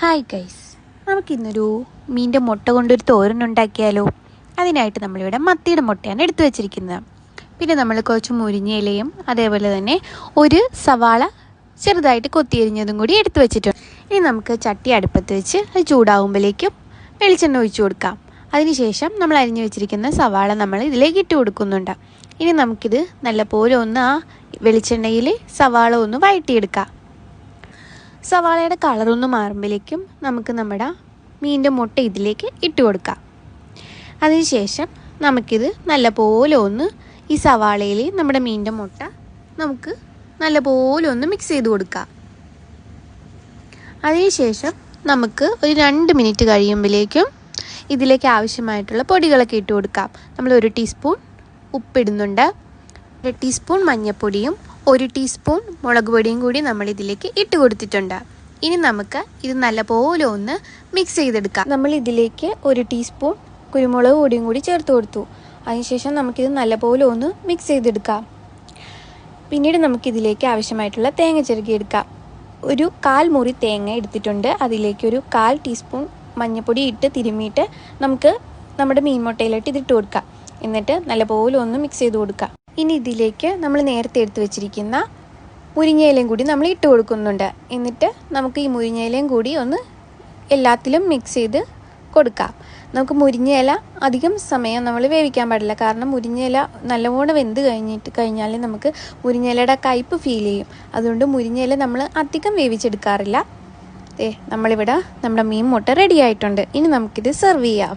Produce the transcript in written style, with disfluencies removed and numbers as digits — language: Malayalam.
ഹായ് ഗൈസ്, നമുക്കിന്നൊരു മീൻ്റെ മുട്ട കൊണ്ടൊരു തോരനുണ്ടാക്കിയാലോ? അതിനായിട്ട് നമ്മളിവിടെ മത്തിയുടെ മുട്ടയാണ് എടുത്തു വെച്ചിരിക്കുന്നത്. പിന്നെ നമ്മൾ കുറച്ച് മുരിങ്ങയിലയും അതേപോലെ തന്നെ ഒരു സവാള ചെറുതായിട്ട് കൊത്തിയരിഞ്ഞതും കൂടി എടുത്തു വെച്ചിട്ടുണ്ട്. ഇനി നമുക്ക് ചട്ടി അടുപ്പത്ത് വെച്ച് അത് ചൂടാകുമ്പോഴേക്കും വെളിച്ചെണ്ണ ഒഴിച്ചു കൊടുക്കാം. അതിനുശേഷം നമ്മൾ അരിഞ്ഞു വെച്ചിരിക്കുന്ന സവാള നമ്മൾ ഇതിലേക്ക് ഇട്ട് കൊടുക്കുന്നുണ്ട്. ഇനി നമുക്കിത് നല്ലപോലെ ഒന്ന് ആ വെളിച്ചെണ്ണയിൽ സവാള ഒന്ന് വഴറ്റിയെടുക്കാം. സവാളയുടെ കളറൊന്ന് മാറുമ്പോഴേക്കും നമുക്ക് നമ്മുടെ മീൻ്റെ മുട്ട ഇതിലേക്ക് ഇട്ട് കൊടുക്കാം. അതിനുശേഷം നമുക്കിത് നല്ലപോലെ ഒന്ന് ഈ സവാളയിൽ നമ്മുടെ മീൻ്റെ മുട്ട നമുക്ക് നല്ലപോലെ ഒന്ന് മിക്സ് ചെയ്ത് കൊടുക്കാം. അതിനുശേഷം നമുക്ക് ഒരു 2 മിനിറ്റ് കഴിയുമ്പോഴേക്കും ഇതിലേക്ക് ആവശ്യമായിട്ടുള്ള പൊടികളൊക്കെ ഇട്ട് കൊടുക്കാം. നമ്മൾ 1 ടീസ്പൂൺ ഉപ്പിടുന്നുണ്ട്, 1 ടീസ്പൂൺ മഞ്ഞൾപ്പൊടിയും 1 ടീസ്പൂൺ മുളക് പൊടിയും കൂടി നമ്മളിതിലേക്ക് ഇട്ട് കൊടുത്തിട്ടുണ്ട്. ഇനി നമുക്ക് ഇത് നല്ലപോലെ ഒന്ന് മിക്സ് ചെയ്തെടുക്കാം. നമ്മൾ ഇതിലേക്ക് 1 ടീസ്പൂൺ കുരുമുളക് പൊടിയും കൂടി ചേർത്ത് കൊടുത്തു. അതിനുശേഷം നമുക്കിത് നല്ലപോലെ ഒന്ന് മിക്സ് ചെയ്തെടുക്കാം. പിന്നീട് നമുക്കിതിലേക്ക് ആവശ്യമായിട്ടുള്ള തേങ്ങ ചിരകിയെടുക്കാം. ഒരു 1/4 മുറി തേങ്ങ എടുത്തിട്ടുണ്ട്. അതിലേക്ക് ഒരു 1/4 ടീസ്പൂൺ മഞ്ഞൾപ്പൊടി ഇട്ട് തിരുമ്മിയിട്ട് നമുക്ക് നമ്മുടെ മീൻ മുട്ടയിലോട്ട് ഇതിട്ട് കൊടുക്കാം. എന്നിട്ട് നല്ലപോലെ ഒന്ന് മിക്സ് ചെയ്ത് കൊടുക്കാം. ഇനി ഇതിലേക്ക് നമ്മൾ നേരത്തെ എടുത്ത് വെച്ചിരിക്കുന്ന മുരിങ്ങയിലയും കൂടി നമ്മൾ ഇട്ട് കൊടുക്കുന്നുണ്ട്. എന്നിട്ട് നമുക്ക് ഈ മുരിങ്ങയിലയും കൂടി ഒന്ന് എല്ലാത്തിലും മിക്സ് ചെയ്ത് കൊടുക്കാം. നമുക്ക് മുരിങ്ങയില അധികം സമയം നമ്മൾ വേവിക്കാൻ പാടില്ല. കാരണം മുരിങ്ങയില നല്ലവണ്ണം വെന്ത് കഴിഞ്ഞാൽ നമുക്ക് മുരിങ്ങയിലയുടെ കയ്പ്പ് ഫീൽ ചെയ്യും. അതുകൊണ്ട് മുരിങ്ങയില നമ്മൾ അധികം വേവിച്ചെടുക്കാറില്ല. നമ്മളിവിടെ നമ്മുടെ മീൻ മുട്ട റെഡി ആയിട്ടുണ്ട്. ഇനി നമുക്കിത് സെർവ് ചെയ്യാം.